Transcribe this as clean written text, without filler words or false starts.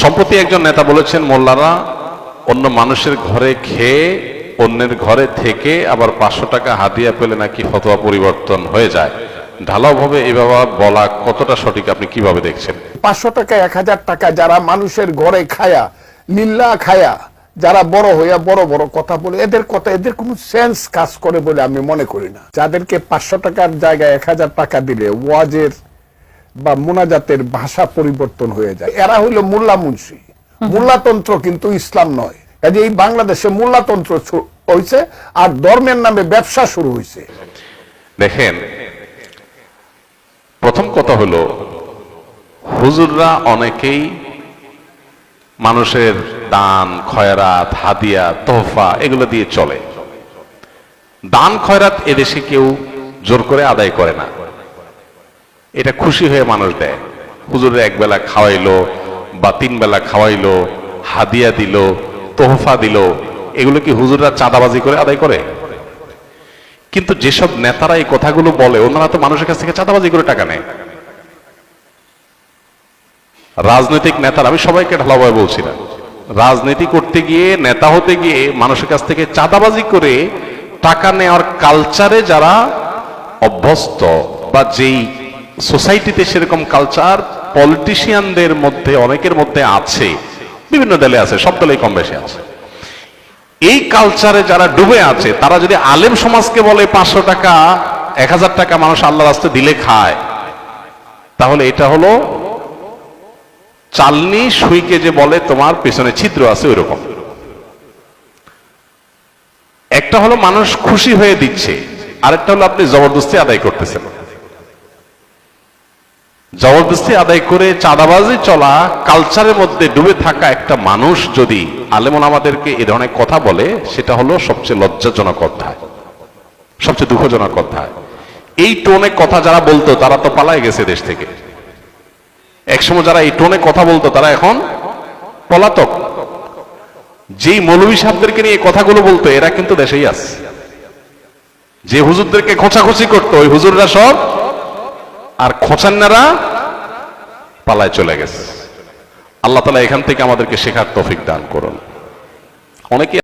সম্প্রতি একজন নেতা বলেছেন, মোল্লারা অন্য মানুষের ঘরে খেয়ে অন্যের ঘরে থেকে আবার 500 টাকা হাদিয়া পেলে নাকি ফতোয়া পরিবর্তন হয়ে যায়। ঢালাওভাবে এভাবে বলা কতটা সঠিক, আপনি কিভাবে দেখছেন? 500 টাকা 1000 টাকা যারা মানুষের ঘরে খায়া লিল্লা খায়া যারা বড় হইয়া বড় বড় কথা বলে, এদের কথা এদের কোনো সেন্স কাজ করে বলে আমি মনে করি না। যাদেরকে 500 টাকার জায়গায় 1000 টাকা দিলে ওয়াজের বা মুনাজাতের ভাষা পরিবর্তন হয়ে যায়, এরা হইল মোল্লা মুন্সি। মোল্লাতন্ত্র কিন্তু ইসলাম নয়। কাজে এই বাংলাদেশে মোল্লাতন্ত্র হয়েছে আর ধর্মের নামে ব্যবসা শুরু হয়েছে। দেখেন, প্রথম কথা হলো, হুজুররা অনেকেই মানুষের দান খয়রাত হাদিয়া তোহফা এগুলো দিয়ে চলে। দান খয়রাত এদেশে কেউ জোর করে আদায় করে না, এটা খুশি হয়ে মানুষ দেয়। হুজুরের একবেলা খাওয়াইলো বা 3 বেলা খাওয়াইলো, হাদিয়া দিল, তোহফা দিল, এগুলো কি হুজুররা চাঁদাবাজি করে আদায় করে? কিন্তু যেসব নেতারা এই কথাগুলো বলে, ওনারা তো মানুষের কাছ থেকে চাঁদাবাজি করে টাকা নেয়। রাজনৈতিক নেতারা, আমি সবাইকে ঢালাভাবে বলছি না, রাজনীতি করতে গিয়ে নেতা হতে গিয়ে মানুষের কাছ থেকে চাঁদাবাজি করে টাকা নেওয়ার কালচারে যারা অভ্যস্ত, বা যেই সোসাইটিতে সেরকম কালচার পলিটিশিয়ানদের মধ্যে অনেকের মধ্যে আছে, বিভিন্ন দলে আছে, সব দলেই কম বেশি আছে, এই কালচারে যারা ডুবে আছে, তারা যদি আলেম সমাজকে বলে 500 টাকা 1000 টাকা মানুষ আল্লাহ রাস্তায় দিলে খায়, তাহলে এটা হলো চালনি সুইকে যে বলে তোমার পেছনে ছিদ্র আছে, ওই রকম। একটা হলো মানুষ খুশি হয়ে দিচ্ছে, আরেকটা হলো আপনি জবরদস্তি আদায় করতেছেন। জবরদস্তি আদায় করে চাঁদাবাজি চলা কালচারের মধ্যে ডুবে থাকা একটা মানুষ যদি আলেমন আমাদেরকে এ ধরনের কথা বলে, সেটা হলো সবচেয়ে লজ্জাজনক অধ্যায়, সবচেয়ে দুঃখজনক অধ্যায়। এই টোনে কথা যারা বলতো তারা তো পালায় গেছে দেশ থেকে। একসময় যারা এই টোনে কথা বলতো তারা এখন পলাতক। যেই মৌলভী সাহেবদেরকে নিয়ে কথাগুলো বলতো, এরা কিন্তু দেশেই আছে। যে হুজুরদেরকে খোঁচাখুচি করতো, ওই হুজুররা সব আর খোঁচান্নারা পালায় চলে গেছে। আল্লাহ তাআলা এখান থেকে আমাদেরকে শেখার তৌফিক দান করুন। অনেকে